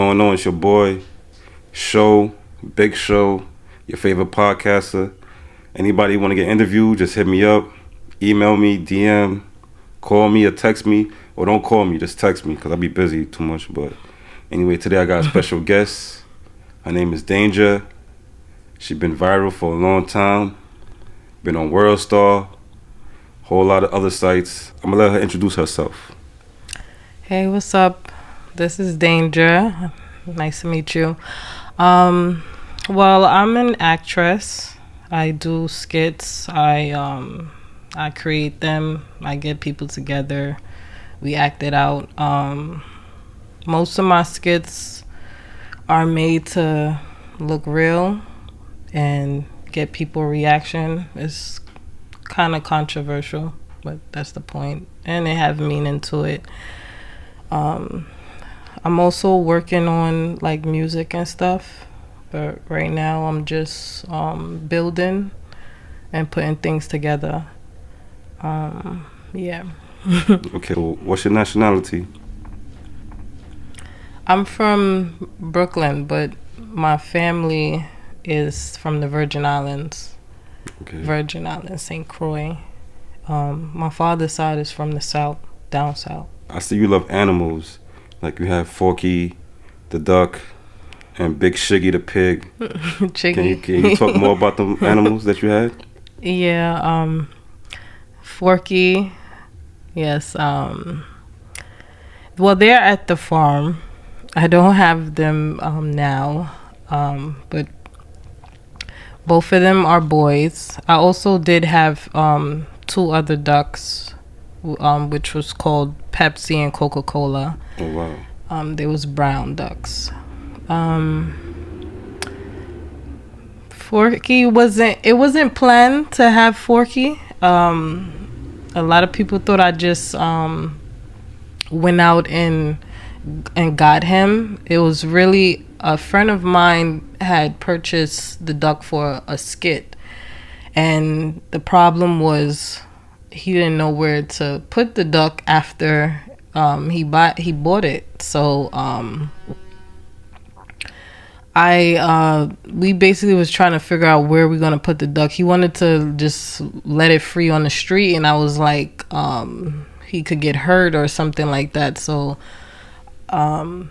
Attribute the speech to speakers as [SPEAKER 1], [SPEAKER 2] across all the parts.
[SPEAKER 1] Going on? It's your boy, Show, Big Show, your favorite podcaster. Anybody want to get interviewed, just hit me up, email me, DM, call me or text me, or don't call me, just text me because I be busy too much. But anyway, today I got a special guest. Her name is Danger. She been viral for a long time, been on World Star, whole lot of other sites. I'm gonna let her introduce herself.
[SPEAKER 2] Hey, what's up? This is Danger. Nice to meet you. Well, I'm an actress. I do skits. I create them. I get people together. We act it out. Most of my skits are made to look real and get people reaction. It's kind of controversial, but that's the point. And they have meaning to it. I'm also working on like music and stuff, but right now I'm just building and putting things together. Yeah.
[SPEAKER 1] Okay, well, what's your nationality?
[SPEAKER 2] I'm from Brooklyn, but my family is from the Virgin Islands.
[SPEAKER 1] Okay.
[SPEAKER 2] Virgin Islands, St. Croix. My father's side is from the south, down south.
[SPEAKER 1] I see you love animals. Like you have Forky, the duck, and Big Shiggy, the pig.
[SPEAKER 2] Chicken.
[SPEAKER 1] Can you talk more about the animals that you had?
[SPEAKER 2] Yeah, Forky. Yes. Well, they're at the farm. I don't have them now, but both of them are boys. I also did have two other ducks, which was called Pepsi and Coca-Cola.
[SPEAKER 1] Oh wow.
[SPEAKER 2] They was brown ducks. Forky wasn't planned to have Forky. A lot of people thought I just went out and got him. It was really a friend of mine had purchased the duck for a skit, and the problem was he didn't know where to put the duck after he bought it. So we basically was trying to figure out where we're gonna put the duck. He wanted to just let it free on the street, and I was like, he could get hurt or something like that. So I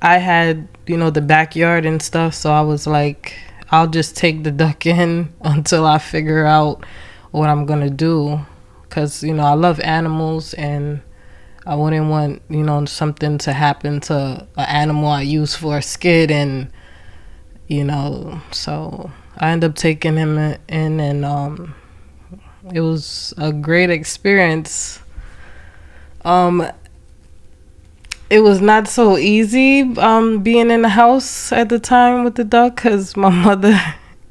[SPEAKER 2] had, the backyard and stuff, so I was like, I'll just take the duck in until I figure out what I'm gonna do, because I love animals, and I wouldn't want something to happen to an animal I use for a skit, and so I ended up taking him in, and it was a great experience. It was not so easy being in the house at the time with the duck, because my mother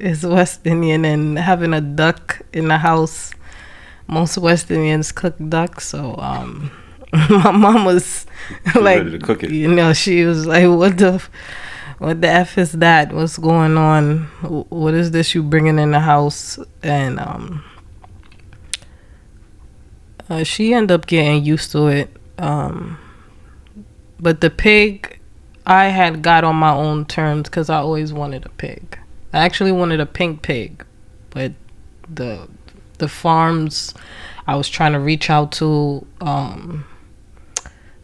[SPEAKER 2] is West Indian, and having a duck in the house, most West Indians cook duck. So my mom was like,
[SPEAKER 1] ready to cook it.
[SPEAKER 2] She was like, what the F is that? What's going on? What is this you bringing in the house? And she ended up getting used to it. But the pig, I had got on my own terms because I always wanted a pig. I actually wanted a pink pig, but the farms I was trying to reach out to,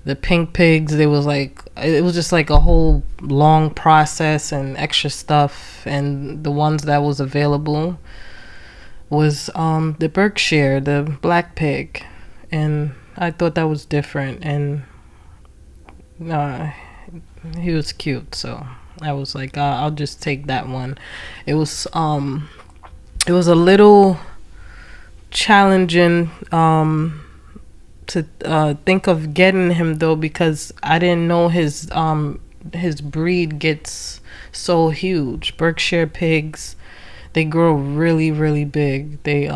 [SPEAKER 2] the pink pigs, it was just like a whole long process and extra stuff. And the ones that was available was the Berkshire, the black pig, and I thought that was different. And he was cute, so I was like, I'll just take that one. It was a little challenging to think of getting him though, because I didn't know his breed gets so huge. Berkshire pigs, they grow really, really big. They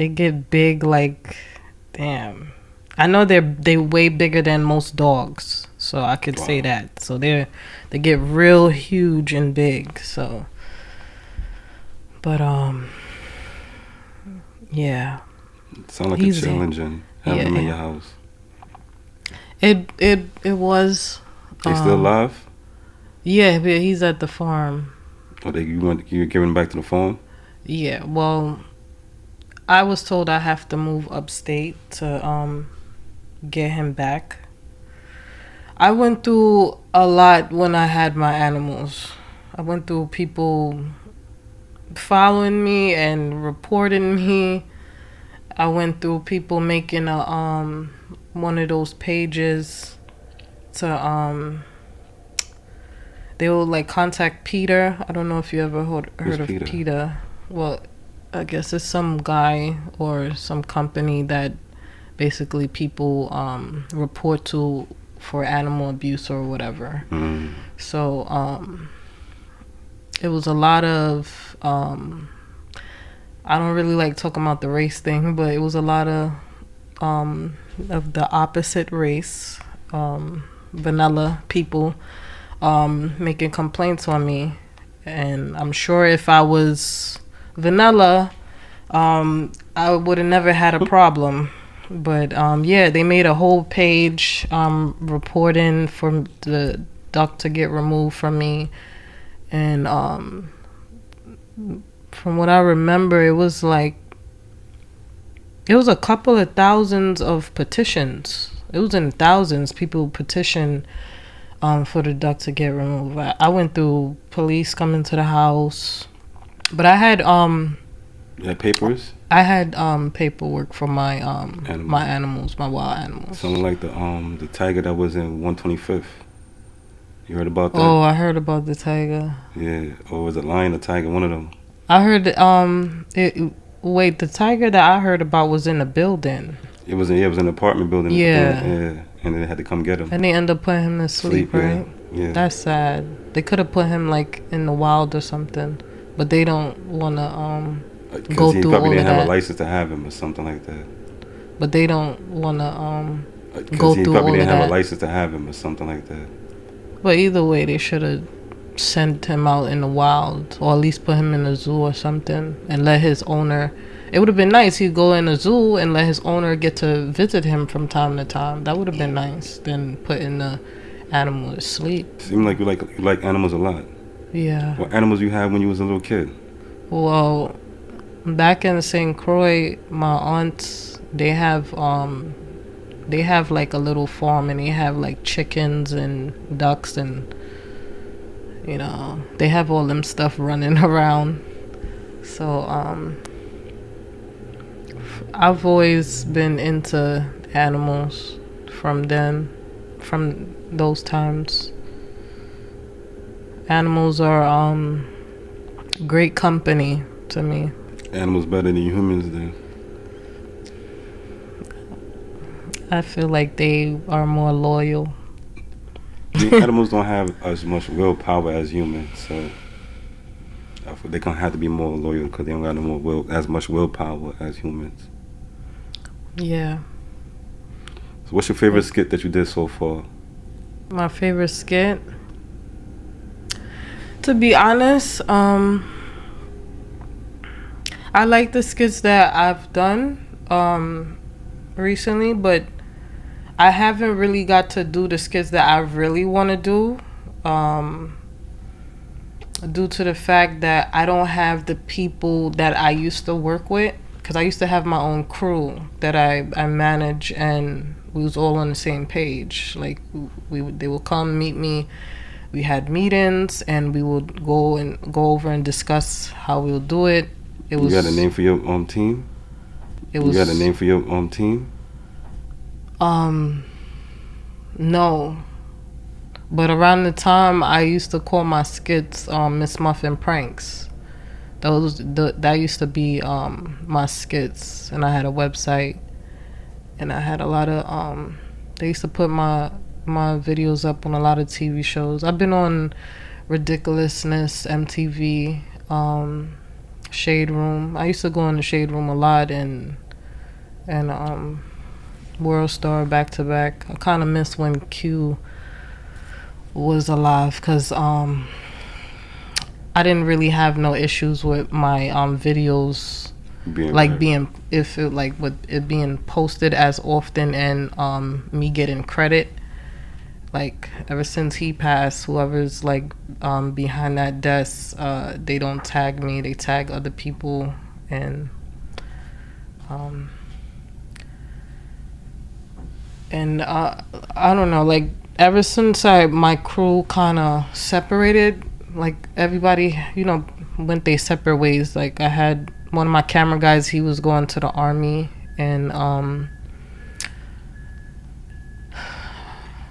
[SPEAKER 2] get big, like, damn. I know they way bigger than most dogs, so I could say that. So they get real huge and big. So, but yeah.
[SPEAKER 1] Sound like a challenge and having him in your house.
[SPEAKER 2] It was.
[SPEAKER 1] They still alive?
[SPEAKER 2] Yeah, but he's at the farm.
[SPEAKER 1] Or you're giving back to the farm?
[SPEAKER 2] Yeah, well, I was told I have to move upstate to get him back. I went through a lot when I had my animals. I went through people following me and reporting me. I went through people making a one of those pages to they will like contact Peter. I don't know if you ever heard of Peter. Well, I guess it's some guy or some company that basically people report to for animal abuse or whatever. So it was a lot of I don't really like talking about the race thing, but it was a lot of the opposite race, vanilla people making complaints on me. And I'm sure if I was vanilla, I would have never had a problem. But yeah, they made a whole page reporting for the duck to get removed from me. And from what I remember, it was a couple of thousands of petitions. It was in thousands. People petitioned for the duck to get removed. I went through police coming to the house, but I had
[SPEAKER 1] You had papers?
[SPEAKER 2] I had paperwork for my my animals, my wild animals.
[SPEAKER 1] Something like the tiger that was in 125th. You heard about that?
[SPEAKER 2] Oh, I heard about the tiger.
[SPEAKER 1] Yeah, or was it lion or tiger? One of them.
[SPEAKER 2] I heard wait, the tiger that I heard about was in a building.
[SPEAKER 1] It was an apartment building.
[SPEAKER 2] Yeah.
[SPEAKER 1] And then they had to come get him.
[SPEAKER 2] And they ended up putting him to sleep, right?
[SPEAKER 1] Yeah.
[SPEAKER 2] That's sad. They could have put him like in the wild or something, but they don't want to go through all of that. Because he probably didn't
[SPEAKER 1] have a license to have him or something like that.
[SPEAKER 2] But they don't want to go through all of that. Because he
[SPEAKER 1] probably didn't have a license to have him or something like that.
[SPEAKER 2] But either way, they should have sent him out in the wild, or at least put him in a zoo or something, and let his owner. It would have been nice. He'd go in a zoo and let his owner get to visit him from time to time. That would have been nice than putting the animal to sleep.
[SPEAKER 1] Seemed like you like animals a lot.
[SPEAKER 2] Yeah.
[SPEAKER 1] What animals you had when you was a little kid?
[SPEAKER 2] Well, back in St. Croix, my aunts, they have like a little farm, and they have like chickens and ducks, and you know, they have all them stuff running around. So I've always been into animals from those times. Animals are great company to me.
[SPEAKER 1] Animals better than humans then?
[SPEAKER 2] I feel like they are more loyal.
[SPEAKER 1] The animals don't have as much willpower as humans, so they're gonna have to be more loyal because they don't got as much willpower as humans.
[SPEAKER 2] Yeah.
[SPEAKER 1] So what's your favorite skit that you did so far?
[SPEAKER 2] My favorite skit? To be honest, I like the skits that I've done recently, but I haven't really got to do the skits that I really want to do, due to the fact that I don't have the people that I used to work with, because I used to have my own crew that I manage, and we was all on the same page. Like they would come meet me. We had meetings, and we would go over and discuss how we'll do it.
[SPEAKER 1] You got a name for your team? You got a name for your team?
[SPEAKER 2] No. But around the time I used to call my skits Miss Muffin Pranks. That used to be my skits, and I had a website, and I had a lot of they used to put my videos up on a lot of TV shows. I've been on Ridiculousness, MTV, Shade Room. I used to go in the Shade Room a lot, and World Star back to back. I kind of miss when Q was alive, because I didn't really have no issues with my videos if it like with it being posted as often and me getting credit. Like ever since he passed, whoever's like behind that desk, they don't tag me, they tag other people. And I don't know, like ever since my crew kind of separated, like everybody, went their separate ways. Like I had one of my camera guys, he was going to the army, and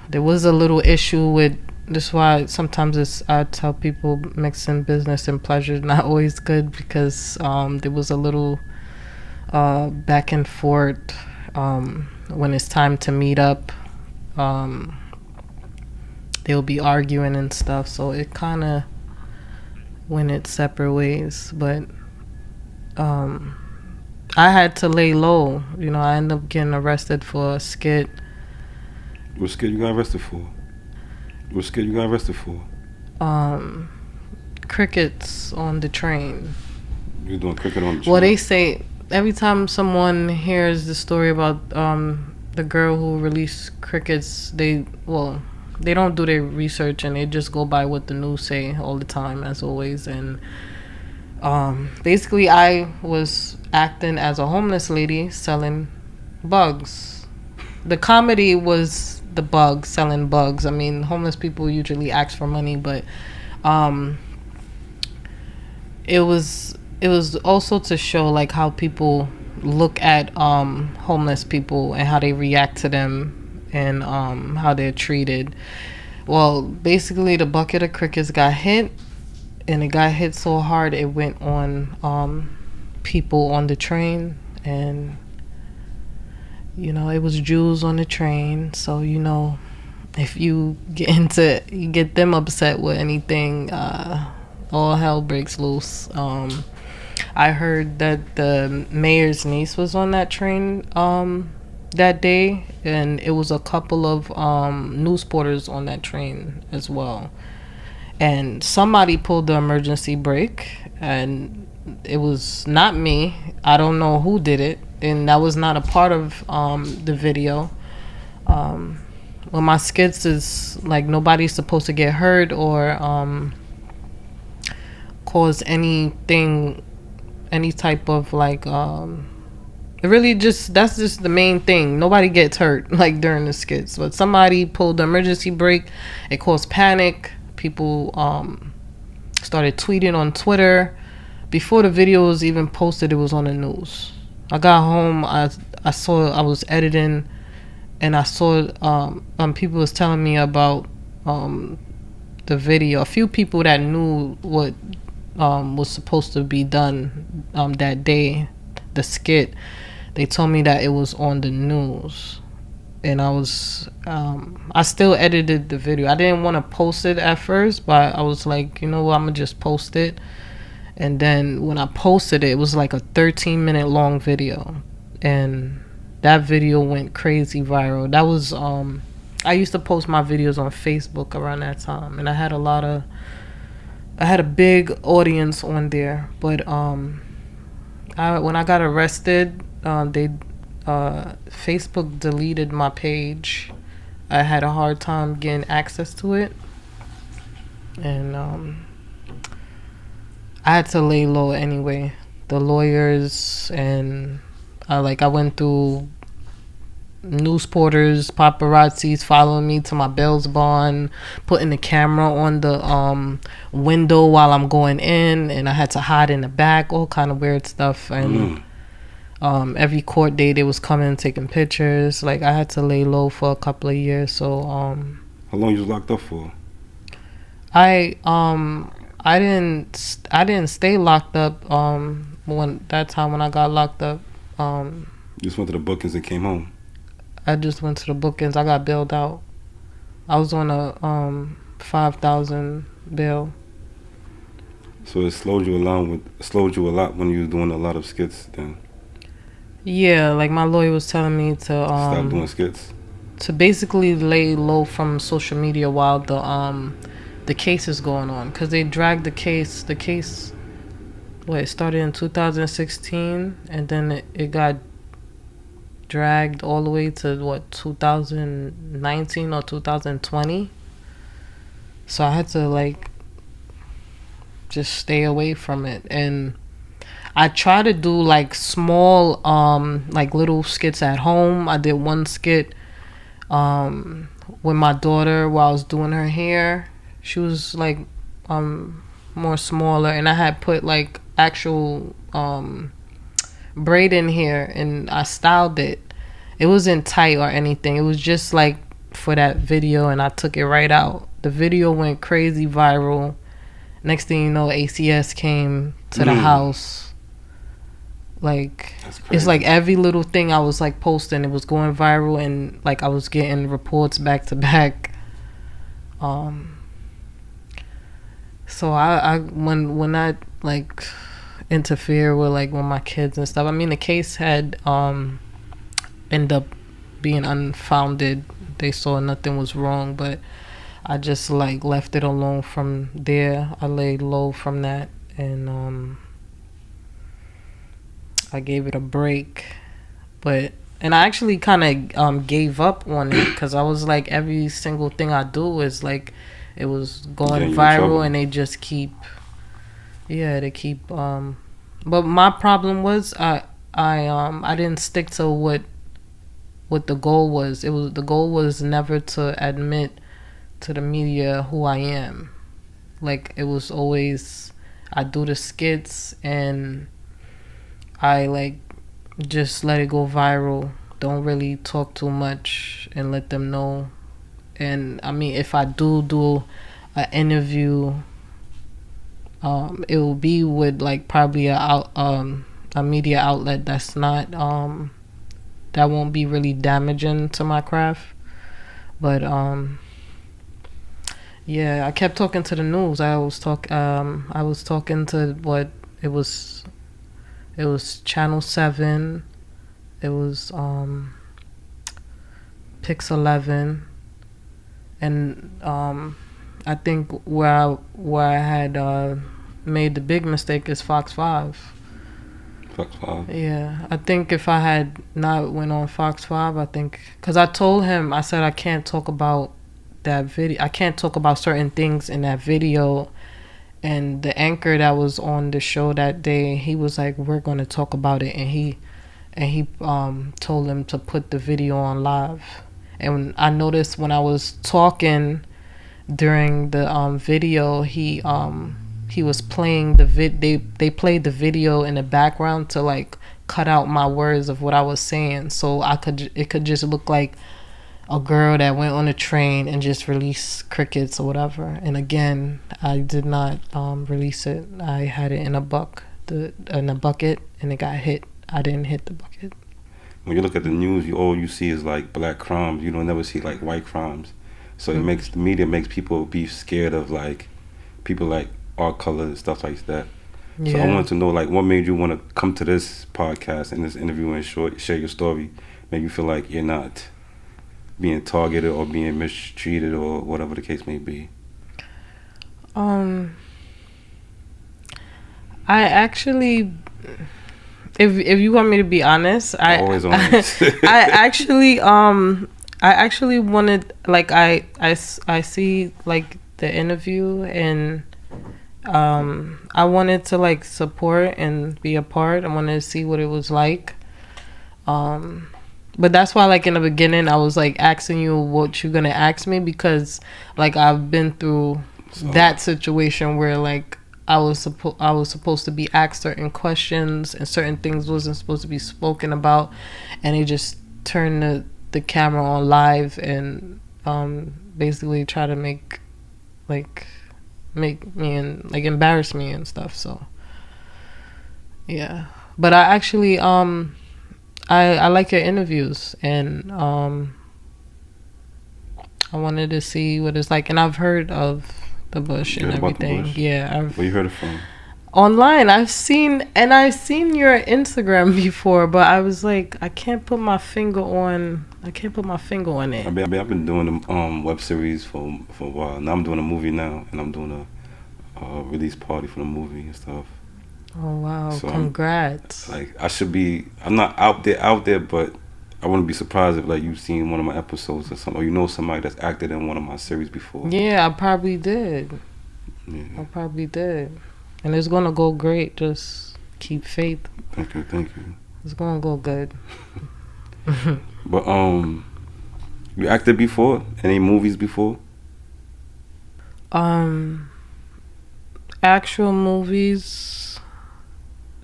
[SPEAKER 2] there was a little issue with this. Why sometimes I tell people mixing business and pleasure is not always good, because there was a little back and forth when it's time to meet up. They'll be arguing and stuff, so it kind of went its separate ways. But I had to lay low. I ended up getting arrested for a skit.
[SPEAKER 1] What skit you got arrested for?
[SPEAKER 2] Crickets on the train.
[SPEAKER 1] You doing cricket on the train?
[SPEAKER 2] Well, they say every time someone hears the story about the girl who released crickets, they don't do their research and they just go by what the news say all the time, as always. And basically I was acting as a homeless lady selling bugs. The comedy was the bugs, selling bugs. I mean, homeless people usually ask for money, but it was also to show like how people look at homeless people and how they react to them, and how they're treated. Well, basically the bucket of crickets got hit, and it got hit so hard it went on people on the train. And it was Jews on the train, so if you get them upset with anything, all hell breaks loose. I heard that the mayor's niece was on that train that day, and it was a couple of news porters on that train as well. And somebody pulled the emergency brake, and it was not me. I don't know who did it, and that was not a part of the video. Well, my skits is like nobody's supposed to get hurt or cause anything, any type of like it really that's just the main thing. Nobody gets hurt like during the skits, but somebody pulled the emergency brake. It caused panic. People started tweeting on Twitter. Before the video was even posted, it was on the news. I got home, I was editing, and I saw people was telling me about the video. A few people that knew what was supposed to be done that day, the skit, they told me that it was on the news. And I still edited the video. I didn't want to post it at first, but I was like, I'm gonna just post it. And then when I posted it, it was like a 13-minute long video, and that video went crazy viral. That was I used to post my videos on Facebook around that time, and I had a big audience on there. But when I got arrested, Facebook deleted my page. I had a hard time getting access to it, and I had to lay low anyway. The lawyers and I went through news porters, paparazzis following me to my bail's bond, putting the camera on the window while I'm going in, and I had to hide in the back, all kind of weird stuff. And every court day they was coming and taking pictures. Like I had to lay low for a couple of years. So
[SPEAKER 1] how long you was locked up for?
[SPEAKER 2] I didn't stay locked up when I got locked up.
[SPEAKER 1] You just went to the bookings and came home?
[SPEAKER 2] I just went to the bookings. I got bailed out. I was on a $5,000 bail.
[SPEAKER 1] So it slowed you a lot when you were doing a lot of skits then?
[SPEAKER 2] Yeah, like my lawyer was telling me to
[SPEAKER 1] stop doing skits,
[SPEAKER 2] to basically lay low from social media while the case is going on, because they dragged the case. it started in 2016, and then it got dragged all the way to 2019 or 2020. So I had to like just stay away from it, and I try to do like small like little skits at home. I did one skit with my daughter while I was doing her hair. She was like more smaller, and I had put like actual braid in here, and I styled it. It wasn't tight or anything. It was just like for that video, and I took it right out. The video went crazy viral. Next thing you know, ACS came to the house. Like, it's like every little thing I was like posting, it was going viral, and like I was getting reports back to back. So I when I like interfere with like with my kids and stuff. I mean, the case had end up being unfounded. They saw nothing was wrong, but I just like left it alone from there. I laid low from that, and I gave it a break. And I actually kind of gave up on it, because I was like, every single thing I do is like, it was going viral, and they just keep but my problem was I didn't stick to what the goal was. The goal was never to admit to the media who I am. Like, it was always, I do the skits and I like just let it go viral. Don't really talk too much and let them know. And I mean, if I do an interview, it will be with like probably a media outlet that's not that won't be really damaging to my craft. But yeah, I kept talking to the news. I was talking to what it was Channel 7, it was Pix 11, and I think where I had made the big mistake is Fox 5.
[SPEAKER 1] Fox 5.
[SPEAKER 2] Yeah, I think if I had not went on Fox 5, I think, because I told him, I said I can't talk about that video. I can't talk about certain things in that video. And the anchor that was on the show that day, he was like, "We're going to talk about it," and he told him to put the video on live. And I noticed when I was talking during the video, he was playing they played the video in the background to like cut out my words of what I was saying, so it could just look like a girl that went on a train and just released crickets or whatever. And again, I did not release it. I had it in a bucket, and it got hit. I didn't hit the bucket.
[SPEAKER 1] When you look at the news, all you see is like black crimes. You don't never see like white crimes. So it makes the media makes people be scared of like people like our color and stuff like that. Yeah. So I wanted to know, like, what made you want to come to this podcast and this interview and share your story? Make you feel like you're not being targeted or being mistreated or whatever the case may be.
[SPEAKER 2] I actually, if you want me to be honest,
[SPEAKER 1] Always honest.
[SPEAKER 2] I actually wanted, like, I see like the interview, and I wanted to like support and be a part. I wanted to see what it was like. But that's why, like, in the beginning, I was like asking you what you're gonna ask me, because like I've been through that situation where like I was supposed to be asked certain questions, and certain things wasn't supposed to be spoken about, and they just turned the camera on live and basically try to make me and like embarrass me and stuff. So yeah, but I actually I like your interviews, and I wanted to see what it's like. And I've heard of the Bush and everything. Yeah,
[SPEAKER 1] where you heard it from?
[SPEAKER 2] Online. I've seen your Instagram before, but I was like, I can't put my finger on it.
[SPEAKER 1] I've been doing web series for a while. Now I'm doing a movie now, and I'm doing a release party for the movie and stuff.
[SPEAKER 2] Oh wow!
[SPEAKER 1] So
[SPEAKER 2] Congrats.
[SPEAKER 1] I should be. I'm not out there, but I wouldn't be surprised if like you've seen one of my episodes or something, or you know somebody that's acted in one of my series before.
[SPEAKER 2] Yeah, I probably did.
[SPEAKER 1] Yeah.
[SPEAKER 2] I probably did. And it's gonna go great. Just keep faith.
[SPEAKER 1] Thank you.
[SPEAKER 2] It's gonna go good.
[SPEAKER 1] But you acted before? Any movies before?
[SPEAKER 2] Actual movies,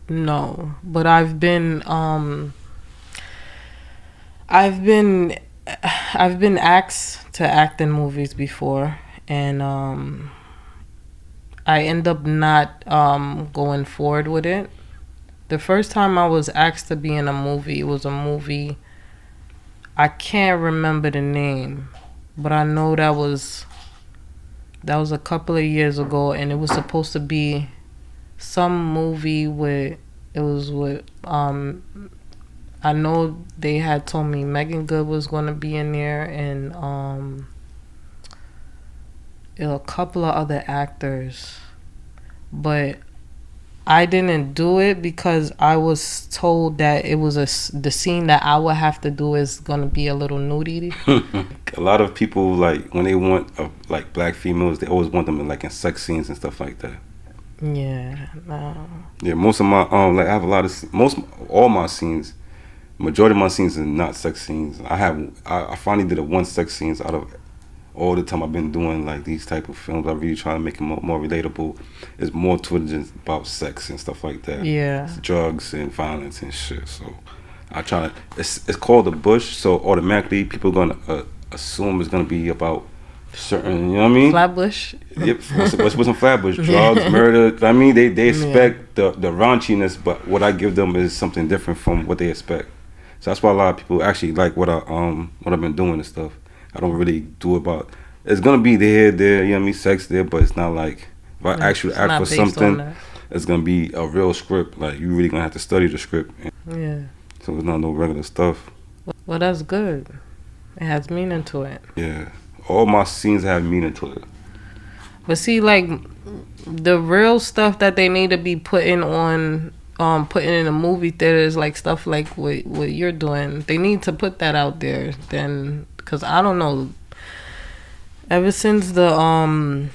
[SPEAKER 2] no. But I've been asked to act in movies before, and I end up not going forward with it. The first time I was asked to be in a movie, it was a movie. I can't remember the name, but I know that was a couple of years ago, and it was supposed to be some movie with I know they had told me Megan Good was going to be in there, and a couple of other actors, but I didn't do it because I was told that it was the scene that I would have to do is gonna be a little nudity.
[SPEAKER 1] A lot of people like when they want like black females, they always want them in like in sex scenes and stuff like that.
[SPEAKER 2] Yeah, no.
[SPEAKER 1] Yeah, most of my like I have a lot of all my scenes. Majority of my scenes are not sex scenes. I finally did a one sex scenes out of all the time I've been doing like these type of films. I really try to make it more relatable. It's more to it than about sex and stuff like that.
[SPEAKER 2] Yeah.
[SPEAKER 1] It's drugs and violence and shit. So I try to. It's called The Bush. So automatically people gonna assume it's gonna be about certain. You know what I mean?
[SPEAKER 2] Flatbush.
[SPEAKER 1] Yep. What's some Flatbush? Drugs, murder. I mean, they expect the raunchiness, but what I give them is something different from what they expect. So that's why a lot of people actually like what I've been doing and stuff. I don't really do about. It's gonna be there, you know what I mean, sex there, but it's not like if I actually act for something, it's gonna be a real script. Like you really gonna have to study the script.
[SPEAKER 2] Yeah.
[SPEAKER 1] So it's not no regular stuff.
[SPEAKER 2] Well, that's good. It has meaning to it.
[SPEAKER 1] Yeah, all my scenes have meaning to it.
[SPEAKER 2] But see, like the real stuff that they need to be putting in the movie theaters, like stuff like what you're doing, they need to put that out there. Then, because I don't know, ever since the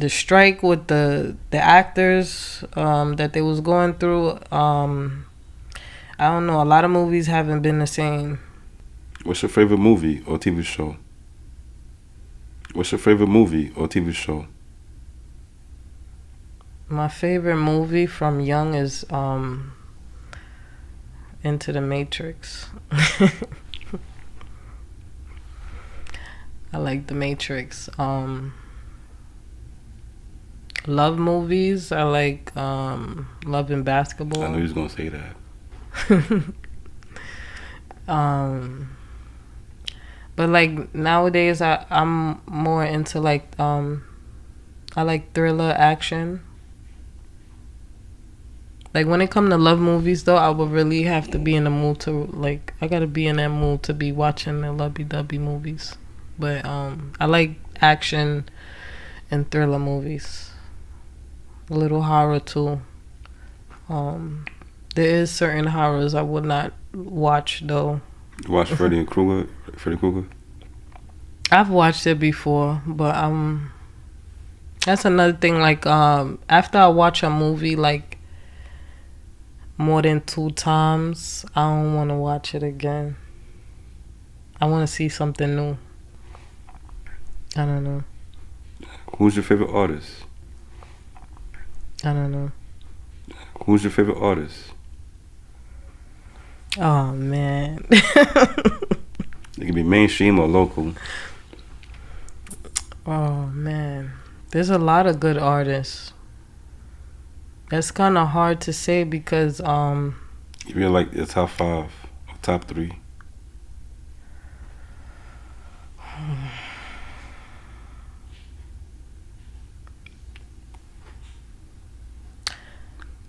[SPEAKER 2] strike with the actors that they was going through, I don't know, a lot of movies haven't been the same.
[SPEAKER 1] What's your favorite movie or TV show? What's your favorite movie or TV show?
[SPEAKER 2] My favorite movie from young is Into the Matrix. I like The Matrix. Love movies. I like Love and Basketball.
[SPEAKER 1] I knew you was gonna say that.
[SPEAKER 2] But like nowadays, I'm more into like I like thriller action. Like when it comes to love movies, though, I would really have to be in the mood to like. I gotta be in that mood to be watching the lovey-dovey movies. But I like action and thriller movies. A little horror too. There is certain horrors I would not watch though.
[SPEAKER 1] You watch Freddy Krueger?
[SPEAKER 2] I've watched it before, but that's another thing. Like after I watch a movie like more than 2 times, I don't want to watch it again. I want to see something new. I don't know.
[SPEAKER 1] Who's your favorite artist?
[SPEAKER 2] I don't know.
[SPEAKER 1] Who's your favorite artist?
[SPEAKER 2] Oh man.
[SPEAKER 1] It can be mainstream or local.
[SPEAKER 2] Oh man, there's a lot of good artists. That's kind of hard to say because
[SPEAKER 1] You really like the top 5 or top 3?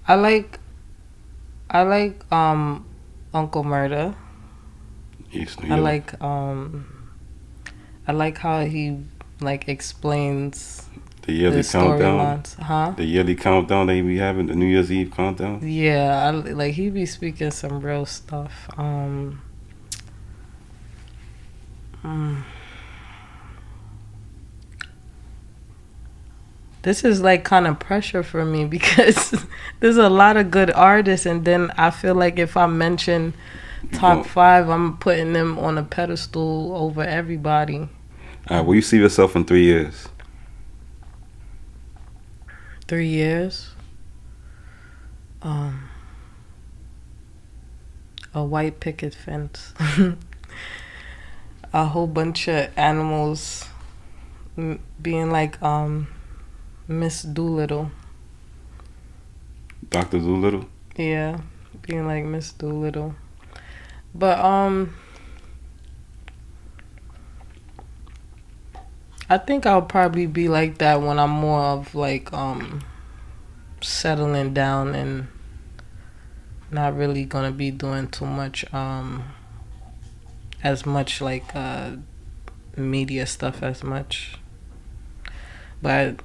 [SPEAKER 2] I like Uncle Murda.
[SPEAKER 1] East New
[SPEAKER 2] York. I like how he like explains
[SPEAKER 1] The yearly
[SPEAKER 2] the
[SPEAKER 1] countdown.
[SPEAKER 2] storylines, huh?
[SPEAKER 1] The yearly countdown they be having, the New Year's Eve countdown.
[SPEAKER 2] Yeah, like he be speaking some real stuff. Mm. This is like kind of pressure for me because there's a lot of good artists, and then I feel like if I mention top 5, I'm putting them on a pedestal over everybody.
[SPEAKER 1] All right, where you see yourself in 3 years?
[SPEAKER 2] 3 years. A white picket fence. A whole bunch of animals being like Miss Doolittle.
[SPEAKER 1] Dr. Doolittle?
[SPEAKER 2] Yeah, being like Miss Doolittle. But I think I'll probably be like that when I'm more of like settling down and not really gonna be doing too much as much like media stuff as much. But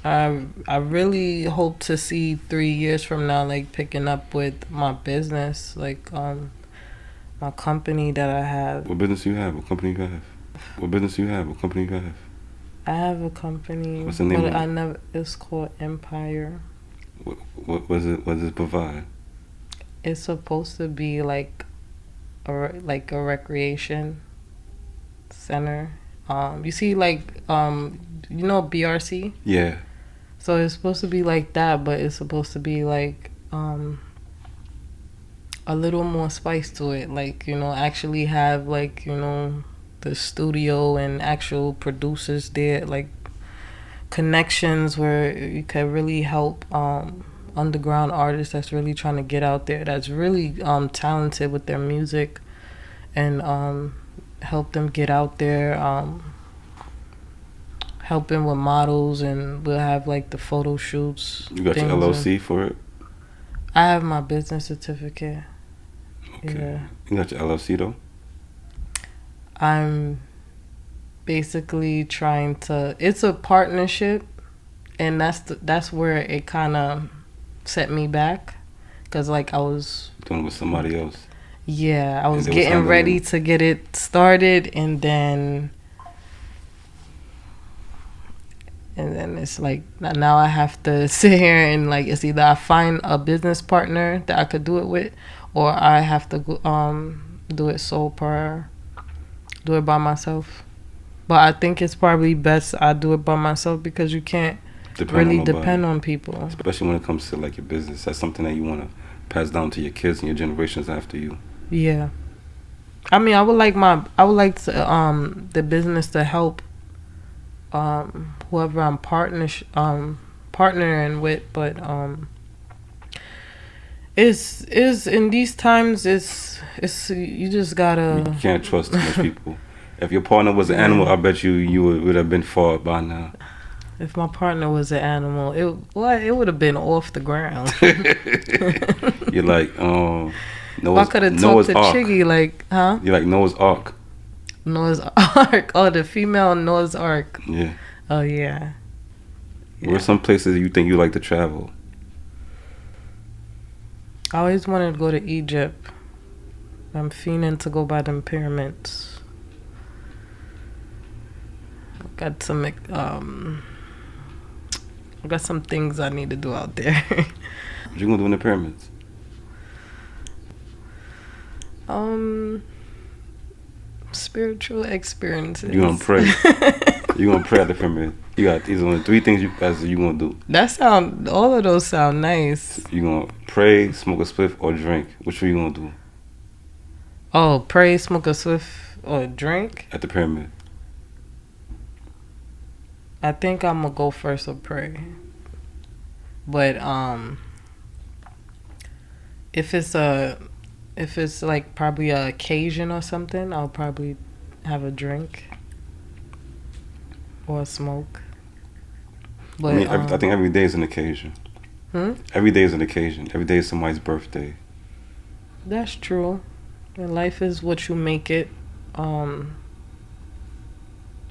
[SPEAKER 2] I really hope to see 3 years from now like picking up with my business, like my company that I have.
[SPEAKER 1] What business you have? What company you have? What business you have? What company you have?
[SPEAKER 2] I have a company.
[SPEAKER 1] What's the name of it?
[SPEAKER 2] It's called Empire.
[SPEAKER 1] What does it provide?
[SPEAKER 2] It's supposed to be like a recreation center. You see, like you know BRC.
[SPEAKER 1] Yeah.
[SPEAKER 2] So it's supposed to be like that, but it's supposed to be like a little more spice to it. Like, you know, actually have like, you know, the studio and actual producers there, like connections where you can really help underground artists that's really trying to get out there, that's really talented with their music, and help them get out there, helping with models, and we'll have like the photo shoots.
[SPEAKER 1] You got your LLC for it?
[SPEAKER 2] I have my business certificate.
[SPEAKER 1] Okay.
[SPEAKER 2] Yeah.
[SPEAKER 1] You got your LLC though?
[SPEAKER 2] I'm basically trying to, it's a partnership, and that's where it kind of set me back, because like I was
[SPEAKER 1] doing it with somebody else.
[SPEAKER 2] Yeah, I was getting ready to get it started, and then it's like now I have to sit here and like, it's either I find a business partner that I could do it with, or I have to do it do it by myself. But I think it's probably best I do it by myself, because you can't really depend on people,
[SPEAKER 1] especially when it comes to like your business. That's something that you want to pass down to your kids and your generations after you.
[SPEAKER 2] Yeah, I mean, I would like to, the business to help whoever I'm partnering with, but it's in these times, it's you just gotta,
[SPEAKER 1] you can't trust too much people. If your partner was an animal, I bet you would have been far by now.
[SPEAKER 2] If my partner was an animal, it would have been off the ground.
[SPEAKER 1] You're like
[SPEAKER 2] I could have talked to Chiggy, like, huh?
[SPEAKER 1] You're like Noah's Ark.
[SPEAKER 2] Noah's Ark. Oh, the female Noah's Ark.
[SPEAKER 1] Yeah.
[SPEAKER 2] Oh yeah.
[SPEAKER 1] Where are some places you think you like to travel?
[SPEAKER 2] I always wanted to go to Egypt. I'm fiending to go by them pyramids. Got some things I need to do out there.
[SPEAKER 1] What you gonna do in the pyramids?
[SPEAKER 2] Spiritual experiences.
[SPEAKER 1] You gonna pray? You gonna pray at the pyramid? You got these only 3 things you gonna do.
[SPEAKER 2] All of those sound nice.
[SPEAKER 1] You gonna pray, smoke a spliff, or drink? Which one you gonna do?
[SPEAKER 2] Oh, pray, smoke a spliff, or drink
[SPEAKER 1] at the pyramid.
[SPEAKER 2] I think I'm gonna go first or pray. But if it's like probably a occasion or something, I'll probably have a drink or a smoke. But
[SPEAKER 1] I mean, I think every day is an occasion. Every day is an occasion. Every day is somebody's birthday.
[SPEAKER 2] That's true. And life is what you make it.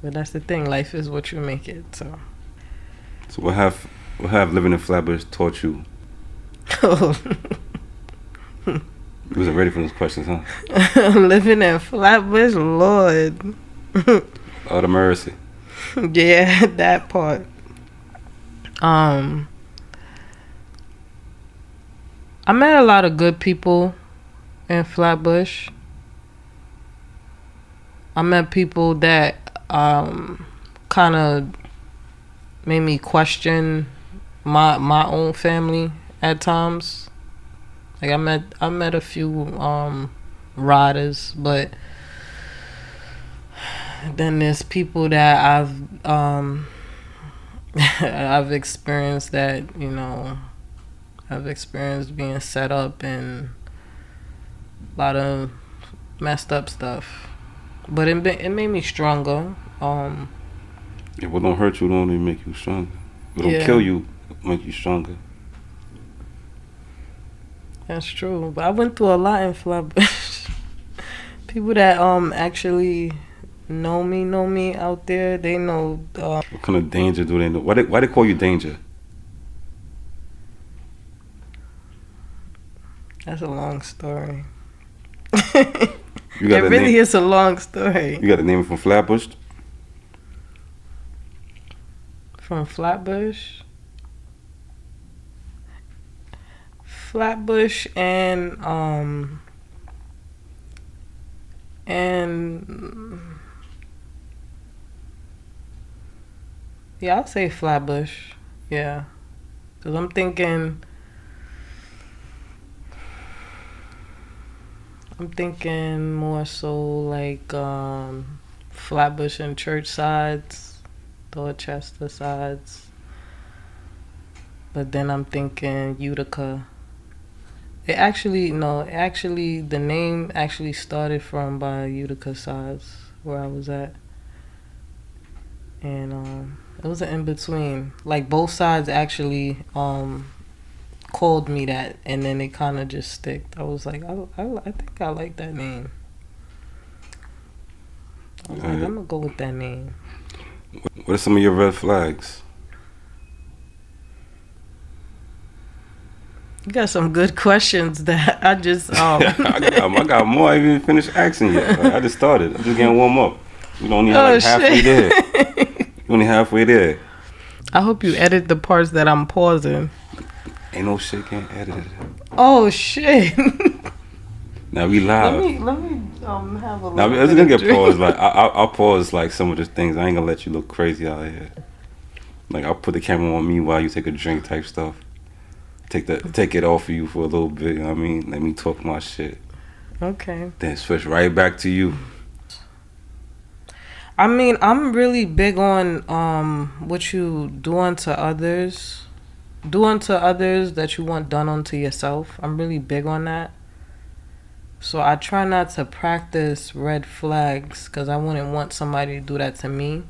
[SPEAKER 2] But that's the thing. Life is what you make it. So
[SPEAKER 1] what have living in Flatbush taught you? You wasn't ready for those questions, huh?
[SPEAKER 2] Living in Flatbush, Lord.
[SPEAKER 1] Out of mercy.
[SPEAKER 2] Yeah, that part. I met a lot of good people in Flatbush. I met people that kind of made me question my own family at times. Like I met a few riders, but then there's people that I've experienced that, you know, I've experienced being set up and a lot of messed up stuff. But it made me stronger.
[SPEAKER 1] Yeah, what don't hurt you don't even make you stronger. What don't kill you make you stronger.
[SPEAKER 2] That's true. But I went through a lot in Flatbush. People that actually know me out there, they know.
[SPEAKER 1] What kind of danger do they know? Why they call you Danger?
[SPEAKER 2] That's a long story.
[SPEAKER 1] You got
[SPEAKER 2] it really is a long story.
[SPEAKER 1] You got the name from Flatbush?
[SPEAKER 2] From Flatbush? Flatbush and yeah, I'll say Flatbush. Yeah. Because I'm thinking more so like Flatbush and Church sides, Dorchester sides. But then I'm thinking Utica. The name actually started from by Utica sides where I was at. And it was an in-between. Like both sides actually called me that, and then it kind of just sticked. I was like, I think I like that name. I was like, I'm gonna go with that name.
[SPEAKER 1] What are some of your red flags?
[SPEAKER 2] You got some good questions that I just
[SPEAKER 1] I got more. I didn't even finished asking yet. I just started. I'm just getting warm up. You only like halfway there. You only halfway there.
[SPEAKER 2] I hope you edit the parts that I'm pausing.
[SPEAKER 1] Ain't no shit can't edit it.
[SPEAKER 2] Oh shit.
[SPEAKER 1] Now we live.
[SPEAKER 2] Let me have a.
[SPEAKER 1] Now it's gonna get paused. Like I'll pause like some of the things. I ain't gonna let you look crazy out here. Like I'll put the camera on me while you take a drink type stuff. Take it off of you for a little bit. You know what I mean? Let me talk my shit.
[SPEAKER 2] Okay.
[SPEAKER 1] Then switch right back to you.
[SPEAKER 2] I mean, I'm really big on what you do unto others. Do unto others that you want done unto yourself. I'm really big on that. So I try not to practice red flags because I wouldn't want somebody to do that to me.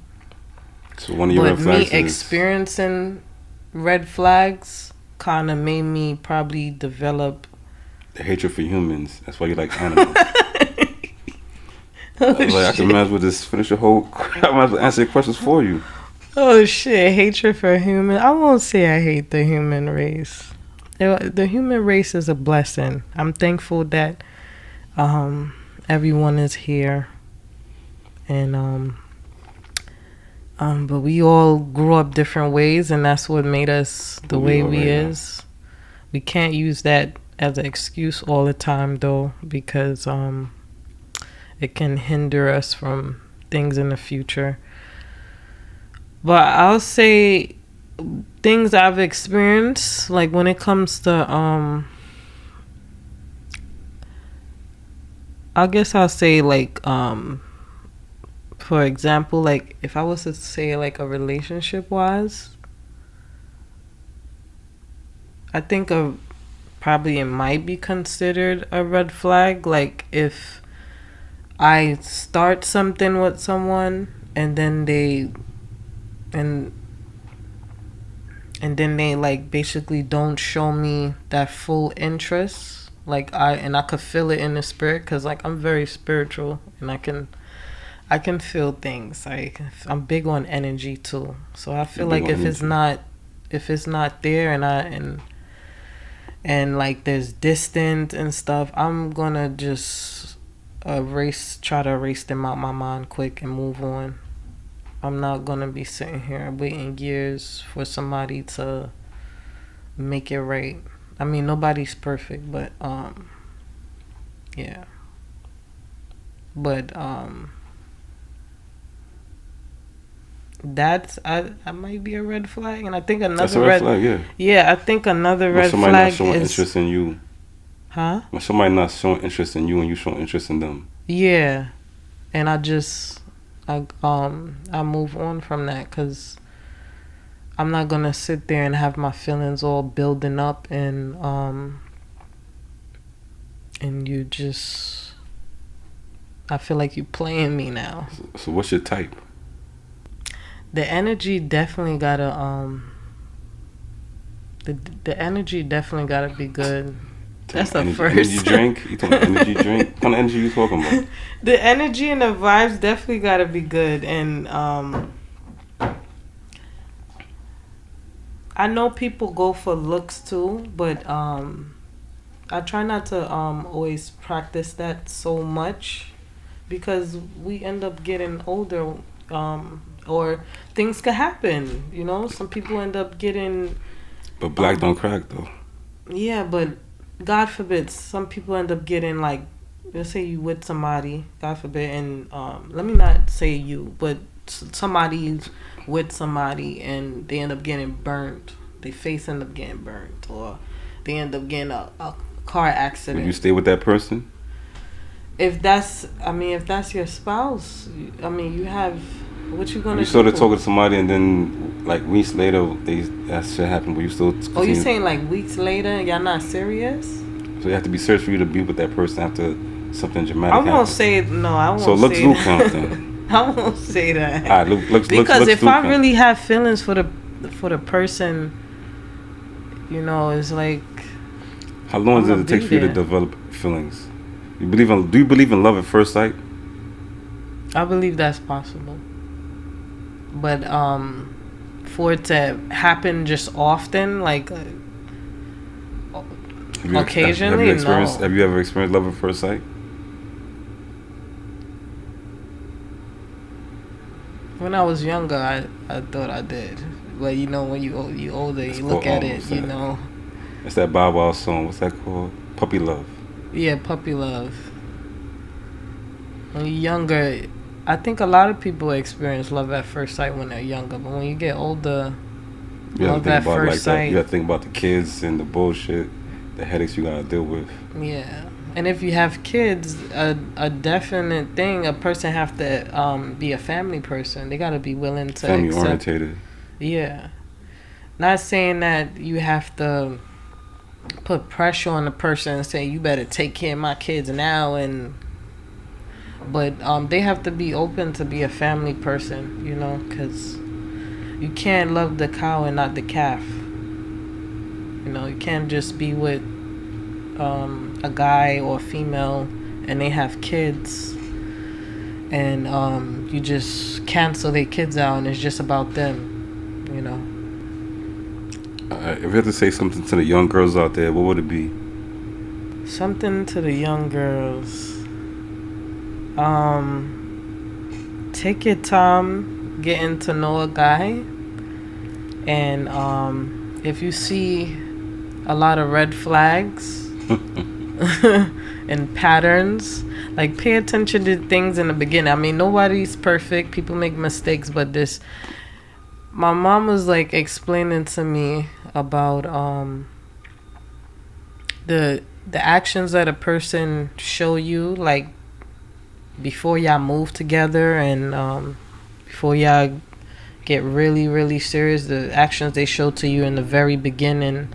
[SPEAKER 1] So one of your red flags
[SPEAKER 2] me experiencing red flags kind of made me probably develop
[SPEAKER 1] the hatred for humans. That's why you like animals. I can might as well just finish the whole. I might as well answer your questions for you.
[SPEAKER 2] Oh shit! Hatred for human. I won't say I hate the human race. The human race is a blessing. I'm thankful that everyone is here, and but we all grew up different ways, and that's what made us the way we is. We can't use that as an excuse all the time, though, because it can hinder us from things in the future. But I'll say things I've experienced, like when it comes to I guess I'll say like for example, like if I was to say like a relationship wise, I think probably it might be considered a red flag. Like if I start something with someone and then they like basically don't show me that full interest, like I could feel it in the spirit, because like I'm very spiritual and I can feel things. I'm big on energy too. So I feel
[SPEAKER 1] You're big
[SPEAKER 2] like
[SPEAKER 1] on
[SPEAKER 2] if it's
[SPEAKER 1] energy.
[SPEAKER 2] not there and like there's distance and stuff, I'm gonna just try to erase them out my mind quick and move on. I'm not gonna be sitting here waiting years for somebody to make it right. I mean, nobody's perfect, but yeah. But that's I might be a red flag, and I think
[SPEAKER 1] That's a
[SPEAKER 2] another
[SPEAKER 1] red flag, yeah.
[SPEAKER 2] yeah, I think another
[SPEAKER 1] When
[SPEAKER 2] red
[SPEAKER 1] somebody not
[SPEAKER 2] flag
[SPEAKER 1] showing
[SPEAKER 2] is
[SPEAKER 1] interest in you.
[SPEAKER 2] huh?
[SPEAKER 1] When somebody not showing interest in you and you showing interest in them.
[SPEAKER 2] Yeah, and I move on from that because I'm not gonna sit there and have my feelings all building up and you just I feel like you playing me now.
[SPEAKER 1] So what's your type?
[SPEAKER 2] The energy definitely gotta the energy definitely gotta be good. That's the first.
[SPEAKER 1] Energy drink? You talking about energy drink? What kind of energy you talking about?
[SPEAKER 2] The energy and the vibes definitely gotta be good, and I know people go for looks too, but I try not to always practice that so much because we end up getting older, or things could happen. You know, some people end up getting.
[SPEAKER 1] But black don't crack though.
[SPEAKER 2] Yeah, but God forbid, some people end up getting like, let's say you with somebody, God forbid, and let me not say you, but somebody's with somebody and they end up getting burnt. Their face end up getting burnt, or they end up getting a car accident.
[SPEAKER 1] Will you stay with that person?
[SPEAKER 2] If that's your spouse, I mean, you have what you gonna
[SPEAKER 1] You
[SPEAKER 2] do?
[SPEAKER 1] sort of talking to somebody and then like weeks later that shit happened, but you still continue.
[SPEAKER 2] Oh, you saying like weeks later, y'all not serious?
[SPEAKER 1] So you have to be serious for you to be with that person after something dramatic
[SPEAKER 2] I won't
[SPEAKER 1] happens.
[SPEAKER 2] say no. I won't.
[SPEAKER 1] So looks
[SPEAKER 2] say
[SPEAKER 1] do
[SPEAKER 2] that.
[SPEAKER 1] count then.
[SPEAKER 2] I won't say that.
[SPEAKER 1] All right, looks
[SPEAKER 2] Because if
[SPEAKER 1] do
[SPEAKER 2] I
[SPEAKER 1] count.
[SPEAKER 2] really have feelings for the person, you know, it's like.
[SPEAKER 1] How long does it take for you to develop feelings? Do you believe in love at first sight?
[SPEAKER 2] I believe that's possible, but for it to happen just often, like occasionally, no.
[SPEAKER 1] Have you ever experienced love at first sight?
[SPEAKER 2] When I was younger, I thought I did, but you know, when you older, you look at it, you know.
[SPEAKER 1] It's that Bow Wow song. What's that called? Puppy Love.
[SPEAKER 2] Yeah, puppy love. When you're younger, I think a lot of people experience love at first sight when they're younger, but when you get older, love at first sight.
[SPEAKER 1] You gotta think about the kids and the bullshit, the headaches you gotta deal with.
[SPEAKER 2] Yeah, and if you have kids, a definite thing, a person have to be a family person. They gotta be willing to
[SPEAKER 1] family orientated.
[SPEAKER 2] Yeah, not saying that you have to put pressure on the person and say you better take care of my kids now, but they have to be open to be a family person, you know, because you can't love the cow and not the calf. You know, you can't just be with a guy or a female and they have kids and you just cancel their kids out and it's just about them, you know.
[SPEAKER 1] If you had to say something to the young girls out there, what would it be?
[SPEAKER 2] Something to the young girls. Take your time getting to know a guy, and if you see a lot of red flags and patterns, like pay attention to things in the beginning. I mean, nobody's perfect. People make mistakes, but my mom was like explaining to me about the actions that a person show you, like before y'all move together and before y'all get really, really serious. The actions they show to you in the very beginning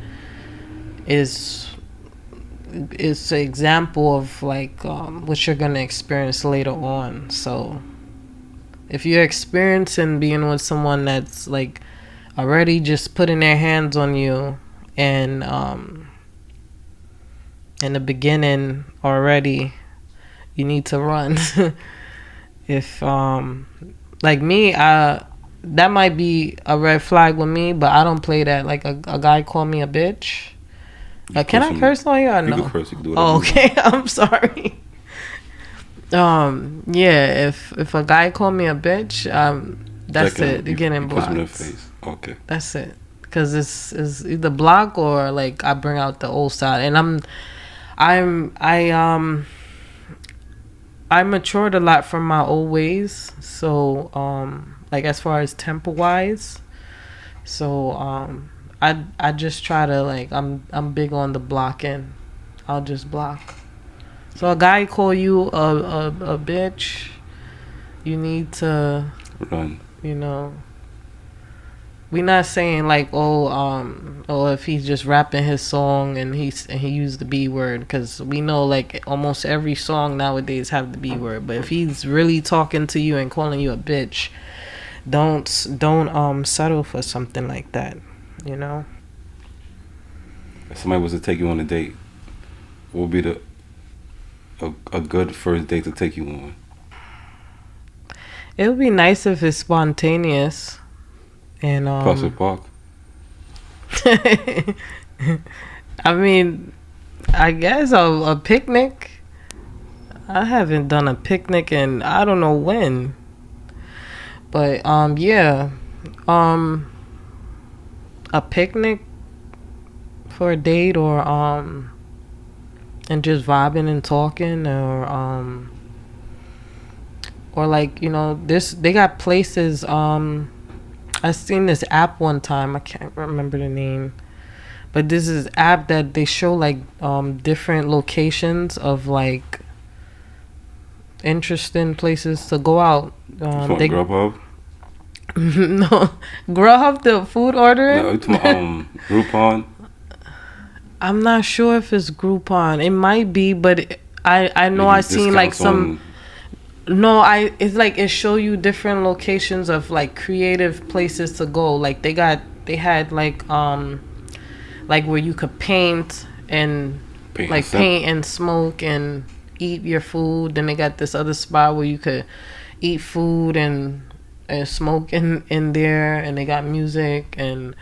[SPEAKER 2] is an example of like what you're gonna experience later on. So if you're experiencing being with someone that's like already just putting their hands on you and in the beginning already, you need to run. if like me, that might be a red flag with me, but I don't play that. Like a guy call me a bitch. Can I curse on you or no?
[SPEAKER 1] You can curse. You can do
[SPEAKER 2] oh, okay. I'm sorry. Yeah. If a guy call me a bitch, that's it. You're getting blocked.
[SPEAKER 1] Push me in the face. Okay.
[SPEAKER 2] That's it. Cause it's either block or like I bring out the old side, and I matured a lot from my old ways. So like as far as temper wise, so I just try to like I'm big on the blocking. I'll just block. So a guy call you a bitch, you need to
[SPEAKER 1] run.
[SPEAKER 2] You know. We're not saying like if he's just rapping his song and he used the B word, because we know like almost every song nowadays have the B word. But if he's really talking to you and calling you a bitch, don't settle for something like that, you know.
[SPEAKER 1] If somebody was to take you on a date, what would be a good first date to take you on?
[SPEAKER 2] It would be nice if it's spontaneous. And
[SPEAKER 1] Prospect Park.
[SPEAKER 2] I mean, I guess a picnic. I haven't done a picnic in I don't know when. But yeah. A picnic for a date, or and just vibing and talking, or like, you know, they got places I seen this app one time. I can't remember the name, but this is app that they show like different locations of like interesting places to go out.
[SPEAKER 1] They Grubhub?
[SPEAKER 2] No, Grubhub, the food ordering.
[SPEAKER 1] No, it's Groupon.
[SPEAKER 2] I'm not sure if it's Groupon. It might be, but I know I seen like some. No, it's like it show you different locations of like creative places to go. Like they had like where you could paint and paint and smoke and eat your food. Then they got this other spot where you could eat food and smoke in there, and they got music and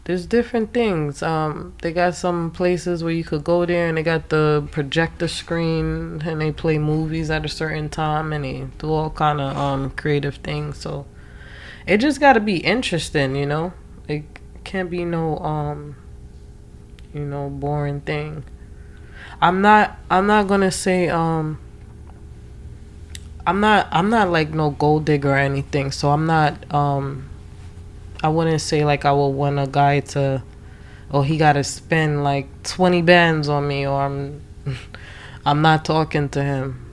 [SPEAKER 2] there's different things. They got some places where you could go there and they got the projector screen and they play movies at a certain time and they do all kind of creative things. So it just got to be interesting, you know. It can't be no you know, boring thing. I'm not gonna say I'm not like no gold digger or anything. So I'm not I wouldn't say like I would want a guy to, he gotta spend like 20 bands on me, or I'm not talking to him.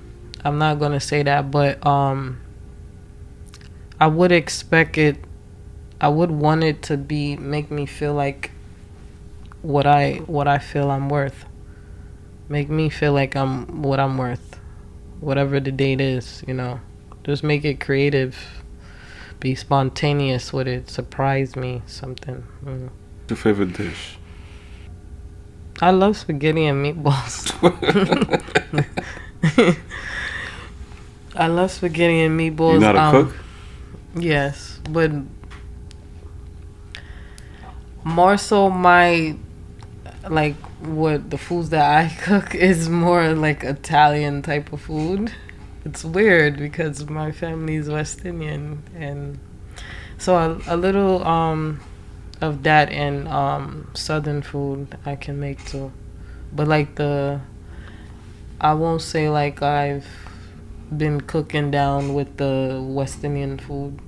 [SPEAKER 2] I'm not gonna say that, but I would expect it. I would want it to make me feel like what I feel I'm worth. Make me feel like I'm what I'm worth. Whatever the date is, you know. Just make it creative. Be spontaneous with it. Surprise me. Something.
[SPEAKER 1] What's your favorite dish?
[SPEAKER 2] I love spaghetti and meatballs. I love spaghetti and meatballs.
[SPEAKER 1] You know how to cook?
[SPEAKER 2] Yes, but more so my like what the foods that I cook is more like Italian type of food. It's weird because my family is West Indian, and so a little of that and southern food I can make too. But like I won't say like I've been cooking down with the West Indian food.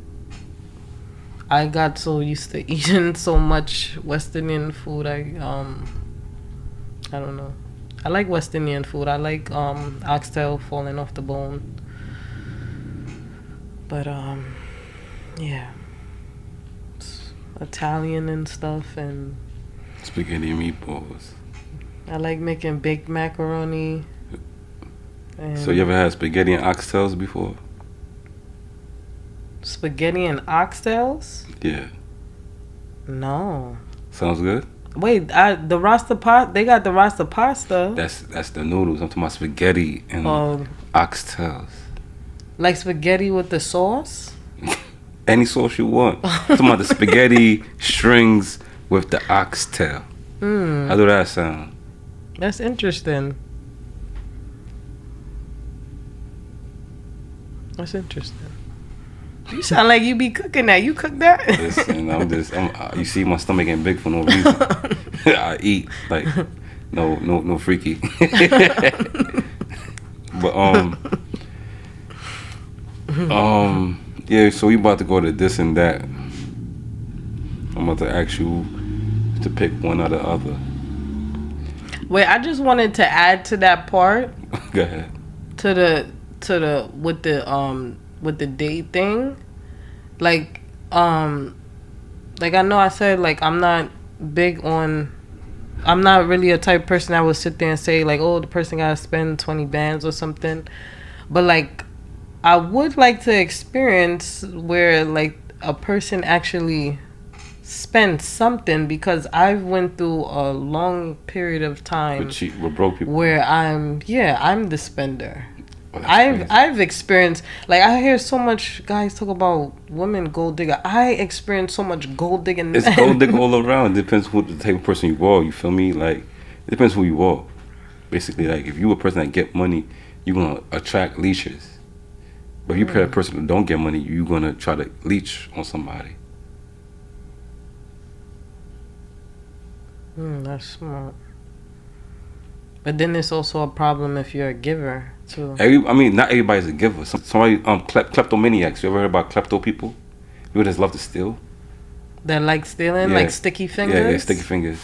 [SPEAKER 2] I got so used to eating so much West Indian food. I don't know. I like West Indian food. I like oxtail falling off the bone. But yeah, it's Italian and stuff, and
[SPEAKER 1] spaghetti and meatballs.
[SPEAKER 2] I like making baked macaroni.
[SPEAKER 1] So you ever had spaghetti and oxtails before?
[SPEAKER 2] Spaghetti and oxtails?
[SPEAKER 1] Yeah.
[SPEAKER 2] No.
[SPEAKER 1] Sounds good?
[SPEAKER 2] Wait, the Rasta pot. They got the Rasta pasta.
[SPEAKER 1] That's the noodles. I'm talking about spaghetti and oxtails.
[SPEAKER 2] Like spaghetti with the sauce.
[SPEAKER 1] Any sauce you want. I'm talking about the spaghetti strings with the oxtail. How do that sound?
[SPEAKER 2] That's interesting. That's interesting. You sound like you be cooking that. You cook that?
[SPEAKER 1] Listen, you see my stomach getting big for no reason. I eat like no freaky. But yeah. So we about to go to this and that. I'm about to ask you to pick one or the other.
[SPEAKER 2] Wait, I just wanted to add to that part.
[SPEAKER 1] Go ahead.
[SPEAKER 2] To the with the date thing, like I know I said like I'm not really a type of person that would sit there and say like, oh, the person gotta spend 20 bands or something, but like I would like to experience where like a person actually spend something, because I went through a long period of time
[SPEAKER 1] with broke people
[SPEAKER 2] where I'm the spender. I've experienced, like, I hear so much guys talk about women gold digger. I experienced so much gold digging.
[SPEAKER 1] It's gold digger all around. It depends who the type of person you are. You feel me? Like, it depends who you are. Basically, like, if you a person that get money, you're gonna attract leeches. But if you're a person who don't get money, you're gonna try to leech on somebody.
[SPEAKER 2] That's smart. But then it's also a problem if you're a giver too.
[SPEAKER 1] Not everybody's a giver. Somebody kleptomaniacs. You ever heard about klepto people? People that just love to steal.
[SPEAKER 2] That like stealing, like sticky fingers.
[SPEAKER 1] Yeah, sticky fingers.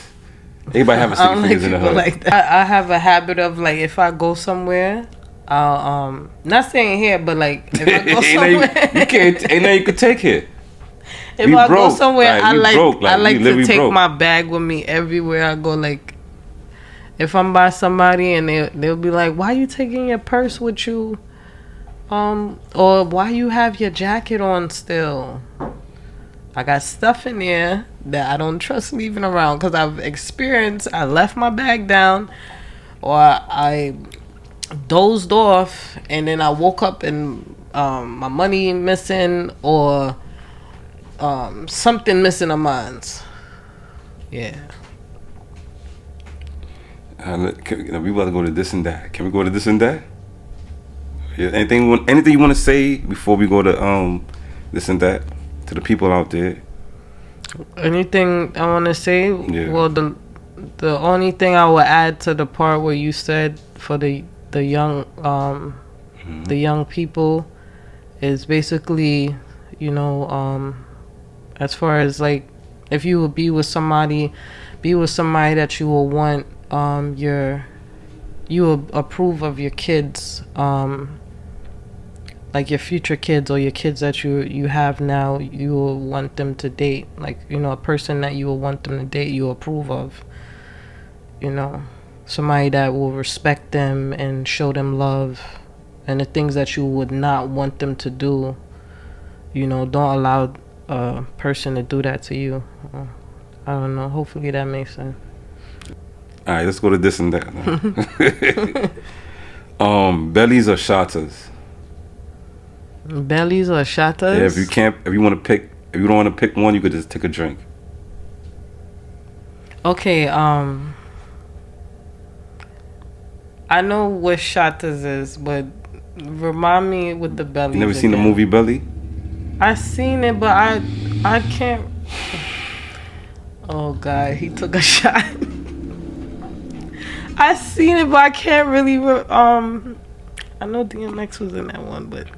[SPEAKER 1] Everybody have a sticky fingers in the hood.
[SPEAKER 2] Like that. I have a habit of like, if I go somewhere, I'll not saying here, but like if I go somewhere,
[SPEAKER 1] you can't. Ain't nothing you could take here.
[SPEAKER 2] If I go somewhere, I like to take my bag with me everywhere I go. Like, if I'm by somebody and they'll be like, why you taking your purse with you? Or why you have your jacket on still? I got stuff in there that I don't trust leaving around, because I've experienced I left my bag down, or I dozed off and then I woke up and my money missing, or something missing of mine. Yeah.
[SPEAKER 1] We about to go to this and that. Can we go to this and that? Yeah, anything you want to say before we go to this and that, to the people out there?
[SPEAKER 2] Anything I want to say?
[SPEAKER 1] Yeah.
[SPEAKER 2] Well, the only thing I will add to the part where you said for the young the young people is basically, as far as like, if you would be with somebody that you will want you will approve of your kids, like your future kids or your kids that you have now, you will want them to date, like, a person that you will want them to date, you approve of, somebody that will respect them and show them love, and the things that you would not want them to do, don't allow a person to do that to you. I don't know, hopefully that makes sense.
[SPEAKER 1] All right, let's go to this and that. Bellies or shatas?
[SPEAKER 2] Bellies or shatas?
[SPEAKER 1] Yeah, if you don't want to pick one, you could just take a drink.
[SPEAKER 2] Okay, I know what shatas is, but remind me with the bellies.
[SPEAKER 1] You never seen the movie Belly?
[SPEAKER 2] I seen it, but I can't. Oh God, he took a shot. I seen it, but I can't really. I know DMX was in that one, but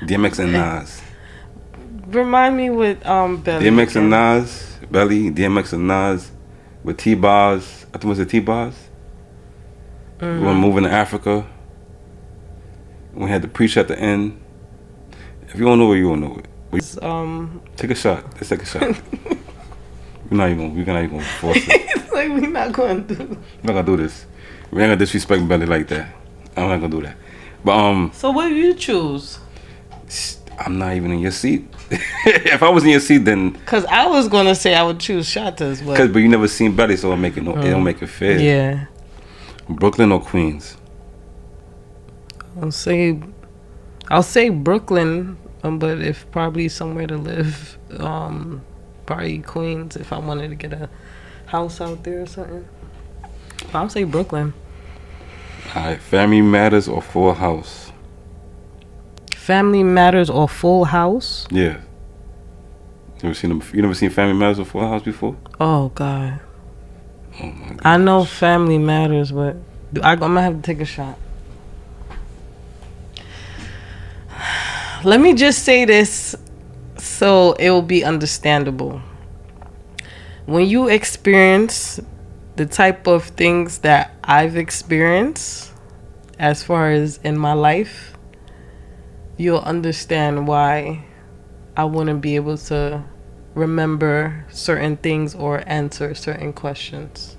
[SPEAKER 1] DMX and Nas.
[SPEAKER 2] Remind me with Belly.
[SPEAKER 1] DMX and Nas, Belly. DMX and Nas with T-Bars. I think it was the T-Bars. We were moving to Africa. We had the preach at the end. If you don't know it, you don't know it. Take a shot. Let's take a shot. We're not even gonna force it.
[SPEAKER 2] It's like we're not gonna do
[SPEAKER 1] this. We ain't gonna disrespect Belly like that. I'm not gonna do that. But
[SPEAKER 2] So what do you choose?
[SPEAKER 1] I'm not even in your seat. If I was in your seat, then
[SPEAKER 2] Because I was going to say I would choose Shatas,
[SPEAKER 1] but you never seen Betty, so it don't make it fair.
[SPEAKER 2] Yeah.
[SPEAKER 1] Brooklyn or Queens?
[SPEAKER 2] I'll say Brooklyn, but if probably somewhere to live, probably Queens if I wanted to get a house out there or something. But I'll say Brooklyn.
[SPEAKER 1] All right, Family Matters or Full House?
[SPEAKER 2] Family Matters or Full House?
[SPEAKER 1] Yeah. You never seen Family Matters or Full House before?
[SPEAKER 2] Oh God.
[SPEAKER 1] Oh my God.
[SPEAKER 2] I know Family Matters, but I'm gonna have to take a shot. Let me just say this so it will be understandable. When you experience the type of things that I've experienced as far as in my life, you'll understand why I wouldn't be able to remember certain things or answer certain questions.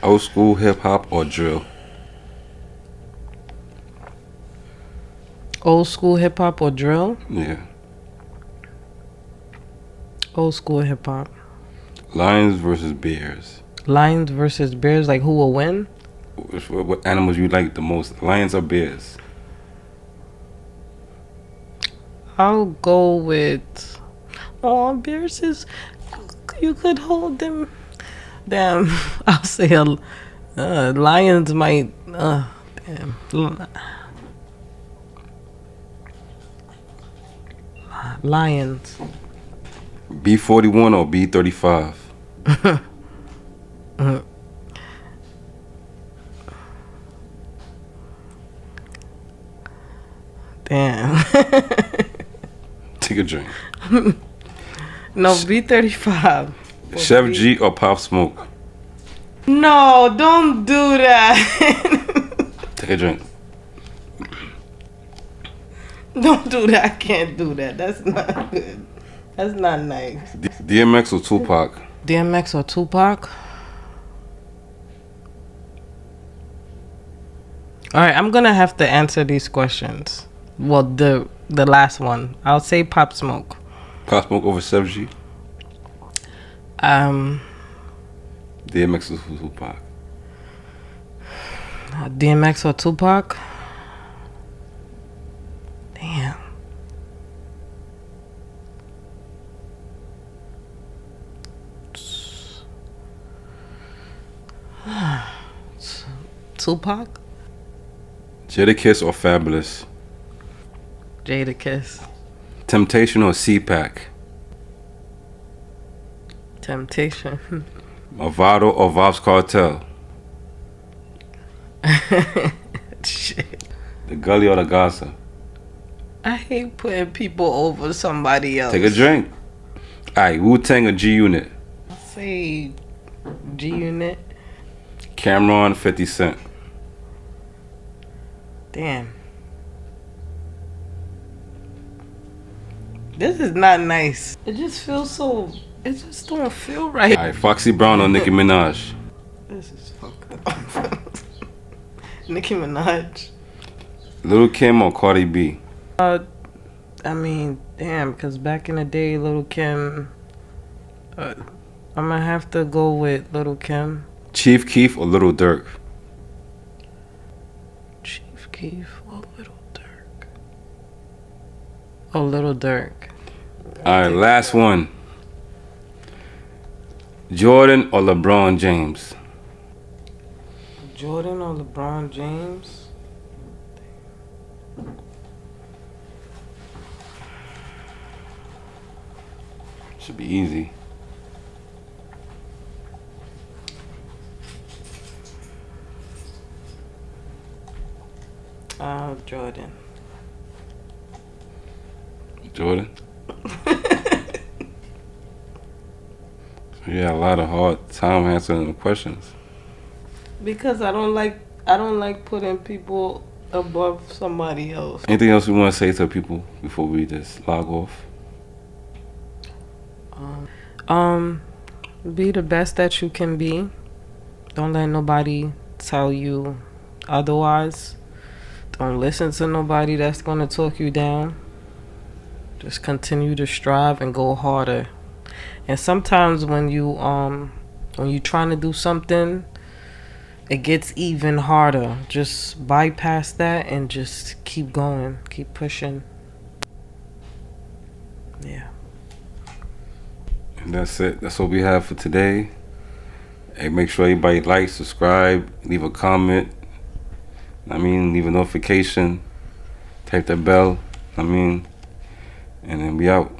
[SPEAKER 1] Old school hip hop or drill?
[SPEAKER 2] Old school hip hop or drill?
[SPEAKER 1] Yeah.
[SPEAKER 2] Old school hip hop.
[SPEAKER 1] Lions versus bears.
[SPEAKER 2] Lions versus bears, like who will win?
[SPEAKER 1] What animals you like the most? Lions or bears?
[SPEAKER 2] I'll go with. Oh, bears is. You could hold them. Damn. I'll say lions might. Damn. Lions.
[SPEAKER 1] B41 or B35?
[SPEAKER 2] Damn.
[SPEAKER 1] Take a drink.
[SPEAKER 2] No, B35.
[SPEAKER 1] Chef G or Pop Smoke?
[SPEAKER 2] No, don't do that.
[SPEAKER 1] Take a drink.
[SPEAKER 2] Don't do that. I can't do that. That's not good. That's not nice.
[SPEAKER 1] DMX or Tupac?
[SPEAKER 2] DMX or Tupac? All right, I'm gonna have to answer these questions. Well, the last one, I'll say Pop Smoke.
[SPEAKER 1] Pop Smoke over Chef G? DMX or Tupac?
[SPEAKER 2] DMX or Tupac? Damn. Tupac?
[SPEAKER 1] Jadakiss or Fabulous?
[SPEAKER 2] Jadakiss.
[SPEAKER 1] Temptation or CPAC?
[SPEAKER 2] Temptation.
[SPEAKER 1] Movado or Vobs Cartel?
[SPEAKER 2] Shit.
[SPEAKER 1] The Gully or the Gaza?
[SPEAKER 2] I hate putting people over somebody else.
[SPEAKER 1] Take a drink. Alright, Wu-Tang or G-Unit?
[SPEAKER 2] I'll say G-Unit.
[SPEAKER 1] Cameron, 50 Cent.
[SPEAKER 2] Damn. This is not nice. It just feels so. It just don't feel right.
[SPEAKER 1] Alright, Foxy Brown or Nicki Minaj?
[SPEAKER 2] This is fucked up. Nicki Minaj.
[SPEAKER 1] Lil' Kim or Cardi B?
[SPEAKER 2] I mean, damn, because back in the day, Lil' Kim. I'm gonna have to go with Lil' Kim.
[SPEAKER 1] Chief Keef or Lil Durk?
[SPEAKER 2] Chief Keef or Lil Durk? Oh, Lil Durk.
[SPEAKER 1] Alright, last one. Jordan or LeBron James?
[SPEAKER 2] Jordan or LeBron James?
[SPEAKER 1] Should be easy.
[SPEAKER 2] Jordan.
[SPEAKER 1] Jordan? Yeah, a lot of hard time answering the questions.
[SPEAKER 2] Because I don't like putting people above somebody else.
[SPEAKER 1] Anything else you want to say to people before we just log off?
[SPEAKER 2] Be the best that you can be. Don't let nobody tell you otherwise. Don't listen to nobody that's gonna talk you down. Just continue to strive and go harder. And sometimes when you're trying to do something, it gets even harder. Just bypass that and just keep going, keep pushing. Yeah.
[SPEAKER 1] And that's it. That's what we have for today. Hey, make sure everybody like, subscribe, leave a comment. Leave a notification. Type that bell. And then we out.